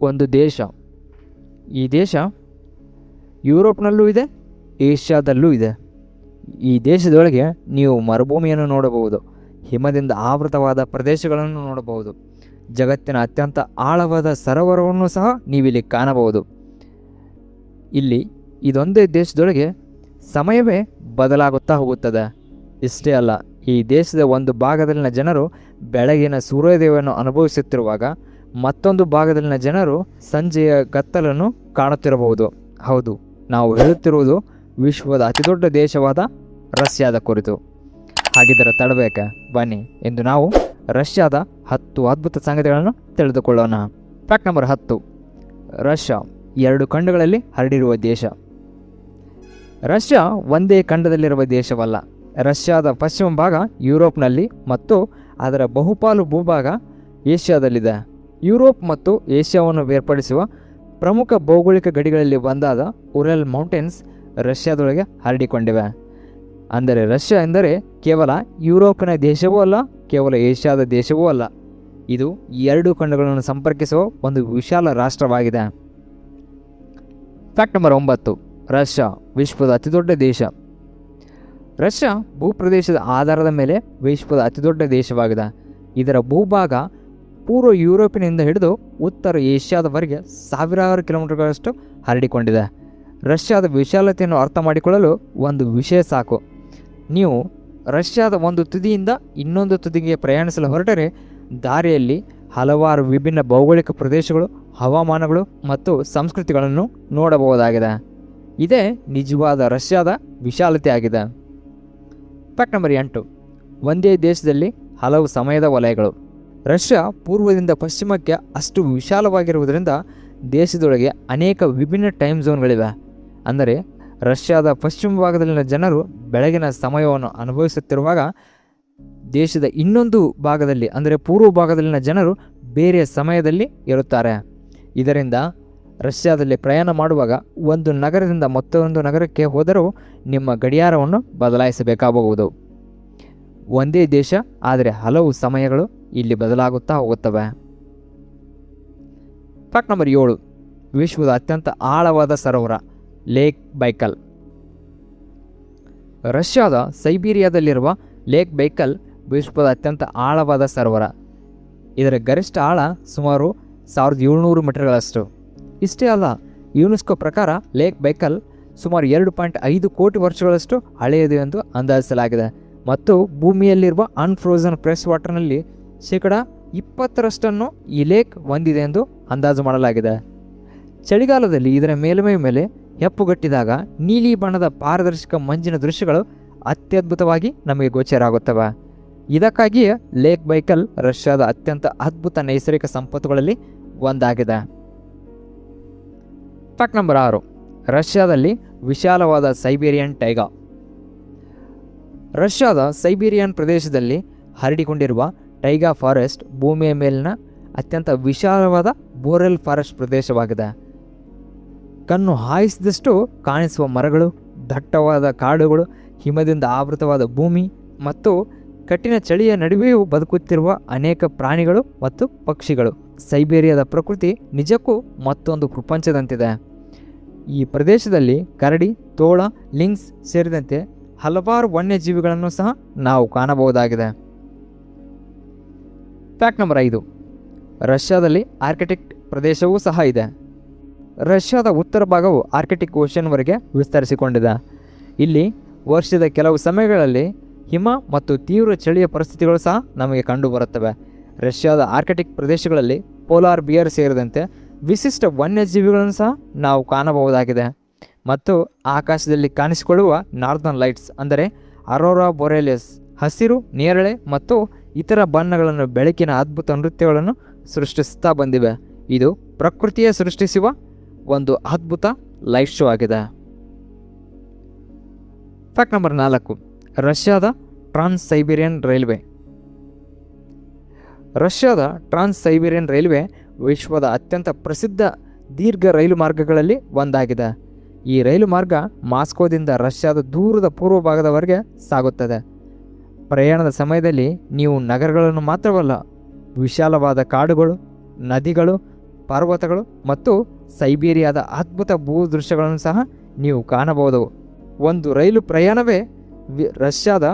ಒಂದು ದೇಶ. ಈ ದೇಶ ಯುರೋಪ್ನಲ್ಲೂ ಇದೆ, ಏಷ್ಯಾದಲ್ಲೂ ಇದೆ. ಈ ದೇಶದೊಳಗೆ ನೀವು ಮರುಭೂಮಿಯನ್ನು ನೋಡಬಹುದು, ಹಿಮದಿಂದ ಆವೃತವಾದ ಪ್ರದೇಶಗಳನ್ನು ನೋಡಬಹುದು, ಜಗತ್ತಿನ ಅತ್ಯಂತ ಆಳವಾದ ಸರೋವರವನ್ನು ಸಹ ನೀವಿಲ್ಲಿ ಕಾಣಬಹುದು. ಇಲ್ಲಿ ಇದೊಂದೇ ದೇಶದೊಳಗೆ ಸಮಯವೇ ಬದಲಾಗುತ್ತಾ ಹೋಗುತ್ತದೆ. ಇಷ್ಟೇ ಅಲ್ಲ, ಈ ದೇಶದ ಒಂದು ಭಾಗದಲ್ಲಿನ ಜನರು ಬೆಳಗಿನ ಸೂರ್ಯೋದಯವನ್ನು ಅನುಭವಿಸುತ್ತಿರುವಾಗ ಮತ್ತೊಂದು ಭಾಗದಲ್ಲಿನ ಜನರು ಸಂಜೆಯ ಕತ್ತಲನ್ನು ಕಾಣುತ್ತಿರಬಹುದು. ಹೌದು, ನಾವು ಹೇಳುತ್ತಿರುವುದು ವಿಶ್ವದ ಅತಿದೊಡ್ಡ ದೇಶವಾದ ರಷ್ಯಾದ ಕುರಿತು. ಹಾಗಿದ್ದರೆ ತಡಬೇಕೆ? ಬನ್ನಿ, ಇಂದು ನಾವು ರಷ್ಯಾದ 10 ಅದ್ಭುತ ಸಂಗತಿಗಳನ್ನು ತಿಳಿದುಕೊಳ್ಳೋಣ. Fact number 10. ರಷ್ಯಾ 2 ಖಂಡಗಳಲ್ಲಿ ಹರಡಿರುವ ದೇಶ. ರಷ್ಯಾ ಒಂದೇ ಖಂಡದಲ್ಲಿರುವ ದೇಶವಲ್ಲ. ರಷ್ಯಾದ ಪಶ್ಚಿಮ ಭಾಗ ಯುರೋಪ್ನಲ್ಲಿ ಮತ್ತು ಅದರ ಬಹುಪಾಲು ಭೂಭಾಗ ಏಷ್ಯಾದಲ್ಲಿದೆ. ಯುರೋಪ್ ಮತ್ತು ಏಷ್ಯಾವನ್ನು ಬೇರ್ಪಡಿಸುವ ಪ್ರಮುಖ ಭೌಗೋಳಿಕ ಗಡಿಗಳಲ್ಲಿ ಒಂದಾದ ಉರಲ್ ಮೌಂಟೇನ್ಸ್ ರಷ್ಯಾದೊಳಗೆ ಹರಡಿಕೊಂಡಿವೆ. ಅಂದರೆ ರಷ್ಯಾ ಎಂದರೆ ಕೇವಲ ಯುರೋಪಿನ ದೇಶವೂ ಅಲ್ಲ, ಕೇವಲ ಏಷ್ಯಾದ ದೇಶವೂ ಅಲ್ಲ. ಇದು 2 ಖಂಡಗಳನ್ನು ಸಂಪರ್ಕಿಸುವ ಒಂದು ವಿಶಾಲ ರಾಷ್ಟ್ರವಾಗಿದೆ. Fact number 9. ರಷ್ಯಾ ವಿಶ್ವದ ಅತಿದೊಡ್ಡ ದೇಶ. ರಷ್ಯಾ ಭೂಪ್ರದೇಶದ ಆಧಾರದ ಮೇಲೆ ವಿಶ್ವದ ಅತಿದೊಡ್ಡ ದೇಶವಾಗಿದೆ. ಇದರ ಭೂಭಾಗ ಪೂರ್ವ ಯುರೋಪಿನಿಂದ ಹಿಡಿದು ಉತ್ತರ ಏಷ್ಯಾದವರೆಗೆ ಸಾವಿರಾರು ಕಿಲೋಮೀಟರ್ಗಳಷ್ಟು ಹರಡಿಕೊಂಡಿದೆ. ರಷ್ಯಾದ ವಿಶಾಲತೆಯನ್ನು ಅರ್ಥ ಮಾಡಿಕೊಳ್ಳಲು ಒಂದು ವಿಷಯ ಸಾಕು. ನೀವು ರಷ್ಯಾದ ಒಂದು ತುದಿಯಿಂದ ಇನ್ನೊಂದು ತುದಿಗೆ ಪ್ರಯಾಣಿಸಲು ಹೊರಟರೆ ದಾರಿಯಲ್ಲಿ ಹಲವಾರು ವಿಭಿನ್ನ ಭೌಗೋಳಿಕ ಪ್ರದೇಶಗಳು, ಹವಾಮಾನಗಳು ಮತ್ತು ಸಂಸ್ಕೃತಿಗಳನ್ನು ನೋಡಬಹುದಾಗಿದೆ. ಇದೇ ನಿಜವಾದ ರಷ್ಯಾದ ವಿಶಾಲತೆ ಆಗಿದೆ. Fact number 8. ಒಂದೇ ದೇಶದಲ್ಲಿ ಹಲವು ಸಮಯದ ವಲಯಗಳು. ರಷ್ಯಾ ಪೂರ್ವದಿಂದ ಪಶ್ಚಿಮಕ್ಕೆ ಅಷ್ಟು ವಿಶಾಲವಾಗಿರುವುದರಿಂದ ದೇಶದೊಳಗೆ ಅನೇಕ ವಿಭಿನ್ನ ಟೈಮ್ ಝೋನ್ಗಳಿವೆ. ಅಂದರೆ ರಷ್ಯಾದ ಪಶ್ಚಿಮ ಭಾಗದಲ್ಲಿನ ಜನರು ಬೆಳಗಿನ ಸಮಯವನ್ನು ಅನುಭವಿಸುತ್ತಿರುವಾಗ ದೇಶದ ಇನ್ನೊಂದು ಭಾಗದಲ್ಲಿ ಅಂದರೆ ಪೂರ್ವ ಭಾಗದಲ್ಲಿನ ಜನರು ಬೇರೆ ಸಮಯದಲ್ಲಿ ಇರುತ್ತಾರೆ. ಇದರಿಂದ ರಷ್ಯಾದಲ್ಲಿ ಪ್ರಯಾಣ ಮಾಡುವಾಗ ಒಂದು ನಗರದಿಂದ ಮತ್ತೊಂದು ನಗರಕ್ಕೆ ಹೋದರೂ ನಿಮ್ಮ ಗಡಿಯಾರವನ್ನು ಬದಲಾಯಿಸಬೇಕಾಗಬಹುದು. ಒಂದೇ ದೇಶ, ಆದರೆ ಹಲವು ಸಮಯಗಳು ಇಲ್ಲಿ ಬದಲಾಗುತ್ತಾ ಹೋಗುತ್ತವೆ. Fact number 7. ವಿಶ್ವದ ಅತ್ಯಂತ ಆಳವಾದ ಸರೋವರ ಲೇಕ್ ಬೈಕಲ್. ರಷ್ಯಾದ ಸೈಬೀರಿಯಾದಲ್ಲಿರುವ ಲೇಕ್ ಬೈಕಲ್ ವಿಶ್ವದ ಅತ್ಯಂತ ಆಳವಾದ ಸರೋವರ. ಇದರ ಗರಿಷ್ಠ ಆಳ ಸುಮಾರು 1700 ಮೀಟರ್ಗಳಷ್ಟು. ಇಷ್ಟೇ ಅಲ್ಲ, ಯುನೆಸ್ಕೋ ಪ್ರಕಾರ ಲೇಕ್ ಬೈಕಲ್ ಸುಮಾರು 2.5 ಕೋಟಿ ವರ್ಷಗಳಷ್ಟು ಹಳೆಯದು ಎಂದು ಅಂದಾಜಿಸಲಾಗಿದೆ ಮತ್ತು ಭೂಮಿಯಲ್ಲಿರುವ ಅನ್ಫ್ರೋಸನ್ ಫ್ರೆಶ್ ವಾಟರ್ನಲ್ಲಿ 20% ಈ ಲೇಕ್ ಹೊಂದಿದೆ ಎಂದು ಅಂದಾಜು ಮಾಡಲಾಗಿದೆ. ಚಳಿಗಾಲದಲ್ಲಿ ಇದರ ಮೇಲ್ಮೈ ಮೇಲೆ ಹೆಪ್ಪುಗಟ್ಟಿದಾಗ ನೀಲಿ ಬಣ್ಣದ ಪಾರದರ್ಶಕ ಮಂಜಿನ ದೃಶ್ಯಗಳು ಅತ್ಯದ್ಭುತವಾಗಿ ನಮಗೆ ಗೋಚರ ಆಗುತ್ತವೆ. ಇದಕ್ಕಾಗಿಯೇ ಲೇಕ್ ಬೈಕಲ್ ರಷ್ಯಾದ ಅತ್ಯಂತ ಅದ್ಭುತ ನೈಸರ್ಗಿಕ ಸಂಪತ್ತುಗಳಲ್ಲಿ ಒಂದಾಗಿದೆ. Fact number 6. ರಷ್ಯಾದಲ್ಲಿ ವಿಶಾಲವಾದ ಸೈಬೀರಿಯನ್ ಟೈಗಾ. ರಷ್ಯಾದ ಸೈಬೀರಿಯನ್ ಪ್ರದೇಶದಲ್ಲಿ ಹರಡಿಕೊಂಡಿರುವ ಟೈಗಾ ಫಾರೆಸ್ಟ್ ಭೂಮಿಯ ಮೇಲಿನ ಅತ್ಯಂತ ವಿಶಾಲವಾದ ಬೋರೆಲ್ ಫಾರೆಸ್ಟ್ ಪ್ರದೇಶವಾಗಿದೆ. ಕಣ್ಣು ಹಾಯಿಸಿದಷ್ಟು ಕಾಣಿಸುವ ಮರಗಳು, ದಟ್ಟವಾದ ಕಾಡುಗಳು, ಹಿಮದಿಂದ ಆವೃತವಾದ ಭೂಮಿ ಮತ್ತು ಕಠಿಣ ಚಳಿಯ ನಡುವೆಯೂ ಬದುಕುತ್ತಿರುವ ಅನೇಕ ಪ್ರಾಣಿಗಳು ಮತ್ತು ಪಕ್ಷಿಗಳು. ಸೈಬೇರಿಯಾದ ಪ್ರಕೃತಿ ನಿಜಕ್ಕೂ ಮತ್ತೊಂದು ಪ್ರಪಂಚದಂತಿದೆ. ಈ ಪ್ರದೇಶದಲ್ಲಿ ಕರಡಿ, ತೋಳ, ಲಿಂಕ್ಸ್ ಸೇರಿದಂತೆ ಹಲವಾರು ವನ್ಯಜೀವಿಗಳನ್ನು ಸಹ ನಾವು ಕಾಣಬಹುದಾಗಿದೆ. Fact number 5. ರಷ್ಯಾದಲ್ಲಿ ಆರ್ಕಿಟಿಕ್ ಪ್ರದೇಶವೂ ಸಹ ಇದೆ. ರಷ್ಯಾದ ಉತ್ತರ ಭಾಗವು ಆರ್ಕಿಟಿಕ್ ಓಷನ್ವರೆಗೆ ವಿಸ್ತರಿಸಿಕೊಂಡಿದೆ. ಇಲ್ಲಿ ವರ್ಷದ ಕೆಲವು ಸಮಯಗಳಲ್ಲಿ ಹಿಮ ಮತ್ತು ತೀವ್ರ ಚಳಿಯ ಪರಿಸ್ಥಿತಿಗಳು ಸಹ ನಮಗೆ ಕಂಡುಬರುತ್ತವೆ. ರಷ್ಯಾದ ಆರ್ಕಿಟಿಕ್ ಪ್ರದೇಶಗಳಲ್ಲಿ ಪೋಲಾರ್ ಬಿಯರ್ ಸೇರಿದಂತೆ ವಿಶಿಷ್ಟ ವನ್ಯಜೀವಿಗಳನ್ನು ಸಹ ನಾವು ಕಾಣಬಹುದಾಗಿದೆ. ಮತ್ತು ಆಕಾಶದಲ್ಲಿ ಕಾಣಿಸಿಕೊಳ್ಳುವ ನಾರ್ದರ್ನ್ ಲೈಟ್ಸ್ ಅಂದರೆ ಅರೋರಾ ಬೊರೆಲಿಯಸ್ ಹಸಿರು, ನೇರಳೆ ಮತ್ತು ಇತರ ಬಣ್ಣಗಳನ್ನು ಬೆಳಕಿನ ಅದ್ಭುತ ನೃತ್ಯಗಳನ್ನು ಸೃಷ್ಟಿಸುತ್ತಾ ಬಂದಿವೆ. ಇದು ಪ್ರಕೃತಿಯೇ ಸೃಷ್ಟಿಸುವ ಒಂದು ಅದ್ಭುತ ಲೈಟ್ ಶೋ ಆಗಿದೆ. Fact number 4. ರಷ್ಯಾದ ಟ್ರಾನ್ಸ್ ಸೈಬೀರಿಯನ್ ರೈಲ್ವೆ. ರಷ್ಯಾದ ಟ್ರಾನ್ಸ್ ಸೈಬೀರಿಯನ್ ರೈಲ್ವೆ ವಿಶ್ವದ ಅತ್ಯಂತ ಪ್ರಸಿದ್ಧ ದೀರ್ಘ ರೈಲು ಮಾರ್ಗಗಳಲ್ಲಿ ಒಂದಾಗಿದೆ. ಈ ರೈಲು ಮಾರ್ಗ ಮಾಸ್ಕೋದಿಂದ ರಷ್ಯಾದ ದೂರದ ಪೂರ್ವ ಭಾಗದವರೆಗೆ ಸಾಗುತ್ತದೆ. ಪ್ರಯಾಣದ ಸಮಯದಲ್ಲಿ ನೀವು ನಗರಗಳನ್ನು ಮಾತ್ರವಲ್ಲ, ವಿಶಾಲವಾದ ಕಾಡುಗಳು, ನದಿಗಳು, ಪರ್ವತಗಳು ಮತ್ತು ಸೈಬೀರಿಯಾದ ಅದ್ಭುತ ಭೂದೃಶ್ಯಗಳನ್ನು ಸಹ ನೀವು ಕಾಣಬಹುದು. ಒಂದು ರೈಲು ಪ್ರಯಾಣವೇ ರಷ್ಯಾದ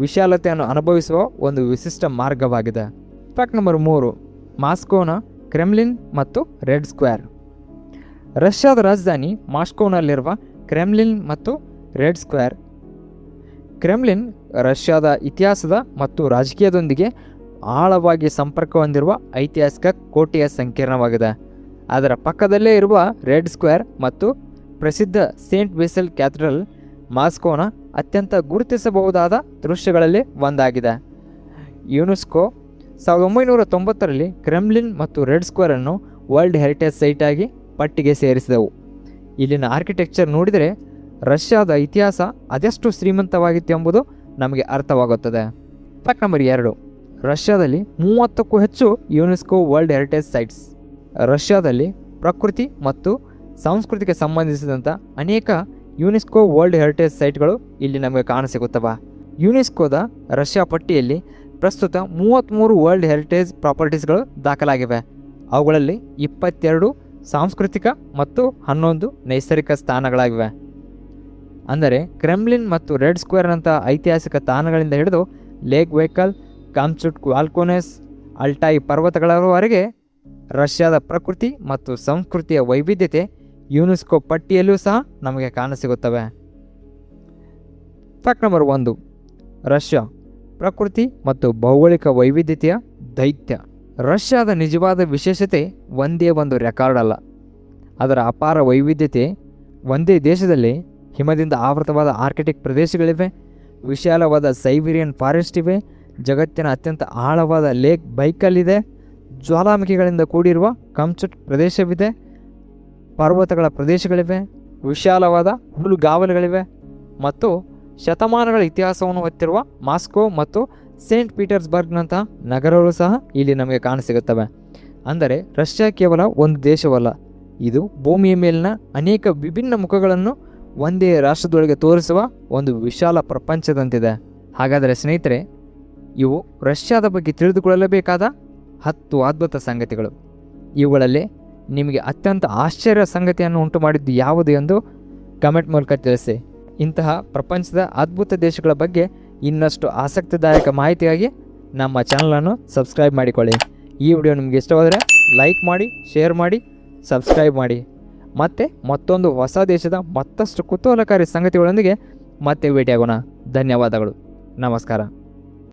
ವಿಶಾಲತೆಯನ್ನು ಅನುಭವಿಸುವ ಒಂದು ವಿಶಿಷ್ಟ ಮಾರ್ಗವಾಗಿದೆ. ಫ್ಯಾಕ್ಟ್ ನಂಬರ್ 3, ಮಾಸ್ಕೋನ ಕ್ರೆಮ್ಲಿನ್ ಮತ್ತು ರೆಡ್ ಸ್ಕ್ವೇರ್. ರಷ್ಯಾದ ರಾಜಧಾನಿ ಮಾಸ್ಕೋನಲ್ಲಿರುವ ಕ್ರೆಮ್ಲಿನ್ ಮತ್ತು ರೆಡ್ ಸ್ಕ್ವೇರ್. ಕ್ರೆಮ್ಲಿನ್ ರಷ್ಯಾದ ಇತಿಹಾಸದ ಮತ್ತು ರಾಜಕೀಯದೊಂದಿಗೆ ಆಳವಾಗಿ ಸಂಪರ್ಕ ಹೊಂದಿರುವ ಐತಿಹಾಸಿಕ ಕೋಟೆಯ ಸಂಕೀರ್ಣವಾಗಿದೆ. ಅದರ ಪಕ್ಕದಲ್ಲೇ ಇರುವ ರೆಡ್ ಸ್ಕ್ವೇರ್ ಮತ್ತು ಪ್ರಸಿದ್ಧ ಸೇಂಟ್ ಬೇಸಲ್ ಕ್ಯಾಥೆಡ್ರಲ್ ಮಾಸ್ಕೋನ ಅತ್ಯಂತ ಗುರುತಿಸಬಹುದಾದ ದೃಶ್ಯಗಳಲ್ಲಿ ಒಂದಾಗಿದೆ. ಯುನೆಸ್ಕೋ 1990ರಲ್ಲಿ ಕ್ರೆಮ್ಲಿನ್ ಮತ್ತು ರೆಡ್ ಸ್ಕ್ವೇರನ್ನು ವರ್ಲ್ಡ್ ಹೆರಿಟೇಜ್ ಸೈಟ್ ಆಗಿ ಪಟ್ಟಿಗೆ ಸೇರಿಸಿದವು. ಇಲ್ಲಿನ ಆರ್ಕಿಟೆಕ್ಚರ್ ನೋಡಿದರೆ ರಷ್ಯಾದ ಇತಿಹಾಸ ಅದೆಷ್ಟು ಶ್ರೀಮಂತವಾಗಿತ್ತು ಎಂಬುದು ನಮಗೆ ಅರ್ಥವಾಗುತ್ತದೆ. ಫ್ಯಾಕ್ಟ್ ನಂಬರ್ 2, ರಷ್ಯಾದಲ್ಲಿ 30ಕ್ಕೂ ಹೆಚ್ಚು ಯುನೆಸ್ಕೋ ವರ್ಲ್ಡ್ ಹೆರಿಟೇಜ್ ಸೈಟ್ಸ್. ರಷ್ಯಾದಲ್ಲಿ ಪ್ರಕೃತಿ ಮತ್ತು ಸಂಸ್ಕೃತಿಗೆ ಸಂಬಂಧಿಸಿದಂಥ ಅನೇಕ ಯುನೆಸ್ಕೋ ವರ್ಲ್ಡ್ ಹೆರಿಟೇಜ್ ಸೈಟ್ಗಳು ಇಲ್ಲಿ ನಮಗೆ ಕಾಣಸಿಗುತ್ತವೆ. ಯುನೆಸ್ಕೋದ ರಷ್ಯಾ ಪಟ್ಟಿಯಲ್ಲಿ ಪ್ರಸ್ತುತ 33 ವರ್ಲ್ಡ್ ಹೆರಿಟೇಜ್ ಪ್ರಾಪರ್ಟೀಸ್ಗಳು ದಾಖಲಾಗಿವೆ. ಅವುಗಳಲ್ಲಿ 22 ಸಾಂಸ್ಕೃತಿಕ ಮತ್ತು 11 ನೈಸರ್ಗಿಕ ಸ್ಥಾನಗಳಾಗಿವೆ. ಅಂದರೆ ಕ್ರೆಮ್ಲಿನ್ ಮತ್ತು ರೆಡ್ ಸ್ಕ್ವೇರ್ನಂಥ ಐತಿಹಾಸಿಕ ತಾಣಗಳಿಂದ ಹಿಡಿದು ಲೇಕ್ ವೇಕಲ್, ಕಾಮ್ಚುಟ್ ವಾಲ್ಕೋನೆಸ್, ಅಲ್ಟಾಯಿ ಪರ್ವತಗಳವರೆಗೆ ರಷ್ಯಾದ ಪ್ರಕೃತಿ ಮತ್ತು ಸಂಸ್ಕೃತಿಯ ವೈವಿಧ್ಯತೆ ಯುನೆಸ್ಕೋ ಪಟ್ಟಿಯಲ್ಲೂ ಸಹ ನಮಗೆ ಕಾಣಸಿಗುತ್ತವೆ. ಫ್ಯಾಕ್ಟ್ ನಂಬರ್ 1, ರಷ್ಯಾ ಪ್ರಕೃತಿ ಮತ್ತು ಭೌಗೋಳಿಕ ವೈವಿಧ್ಯತೆಯ ದೈತ್ಯ. ರಷ್ಯಾದ ನಿಜವಾದ ವಿಶೇಷತೆ ಒಂದೇ ಒಂದು ರೆಕಾರ್ಡ್ ಅಲ್ಲ. ಅದರ ಅಪಾರ ವೈವಿಧ್ಯತೆ. ಒಂದೇ ದೇಶದಲ್ಲಿ ಹಿಮದಿಂದ ಆವೃತವಾದ ಆರ್ಕಿಟಿಕ್ ಪ್ರದೇಶಗಳಿವೆ, ವಿಶಾಲವಾದ ಸೈಬೀರಿಯನ್ ಫಾರೆಸ್ಟ್ ಇವೆ, ಜಗತ್ತಿನ ಅತ್ಯಂತ ಆಳವಾದ ಲೇಕ್ ಬೈಕಲ್ ಇದೆ, ಜ್ವಾಲಾಮುಖಿಗಳಿಂದ ಕೂಡಿರುವ ಕಮ್ಚುಟ್ ಪ್ರದೇಶವಿದೆ, ಪರ್ವತಗಳ ಪ್ರದೇಶಗಳಿವೆ, ವಿಶಾಲವಾದ ಹುಲ್ಲುಗಾವಲುಗಳಿವೆ ಮತ್ತು ಶತಮಾನಗಳ ಇತಿಹಾಸವನ್ನು ಹೊತ್ತಿರುವ ಮಾಸ್ಕೋ ಮತ್ತು ಸೇಂಟ್ ಪೀಟರ್ಸ್ಬರ್ಗ್ನಂತಹ ನಗರಗಳು ಸಹ ಇಲ್ಲಿ ನಮಗೆ ಕಾಣಸಿಗುತ್ತವೆ. ಅಂದರೆ ರಷ್ಯಾ ಕೇವಲ ಒಂದು ದೇಶವಲ್ಲ, ಇದು ಭೂಮಿಯ ಮೇಲಿನ ಅನೇಕ ವಿಭಿನ್ನ ಮುಖಗಳನ್ನು ಒಂದೇ ರಾಷ್ಟ್ರದೊಳಗೆ ತೋರಿಸುವ ಒಂದು ವಿಶಾಲ ಪ್ರಪಂಚದಂತಿದೆ. ಹಾಗಾದರೆ ಸ್ನೇಹಿತರೆ, ಇವು ರಷ್ಯಾದ ಬಗ್ಗೆ ತಿಳಿದುಕೊಳ್ಳಲೇಬೇಕಾದ 10 ಅದ್ಭುತ ಸಂಗತಿಗಳು. ಇವುಗಳಲ್ಲಿ ನಿಮಗೆ ಅತ್ಯಂತ ಆಶ್ಚರ್ಯ ಸಂಗತಿಯನ್ನು ಉಂಟು ಮಾಡಿದ್ದು ಯಾವುದು ಎಂದು ಕಮೆಂಟ್ ಮೂಲಕ ತಿಳಿಸಿ. ಇಂತಹ ಪ್ರಪಂಚದ ಅದ್ಭುತ ದೇಶಗಳ ಬಗ್ಗೆ ಇನ್ನಷ್ಟು ಆಸಕ್ತಿದಾಯಕ ಮಾಹಿತಿಯಾಗಿ ನಮ್ಮ ಚಾನಲನ್ನು ಸಬ್ಸ್ಕ್ರೈಬ್ ಮಾಡಿಕೊಳ್ಳಿ. ಈ ವಿಡಿಯೋ ನಿಮಗೆ ಇಷ್ಟವಾದರೆ ಲೈಕ್ ಮಾಡಿ, ಶೇರ್ ಮಾಡಿ, ಸಬ್ಸ್ಕ್ರೈಬ್ ಮಾಡಿ. ಮತ್ತೆ ಮತ್ತೊಂದು ಹೊಸ ದೇಶದ ಮತ್ತಷ್ಟು ಕುತೂಹಲಕಾರಿ ಸಂಗತಿಗಳೊಂದಿಗೆ ಮತ್ತೆ ಭೇಟಿಯಾಗೋಣ. ಧನ್ಯವಾದಗಳು. ನಮಸ್ಕಾರ.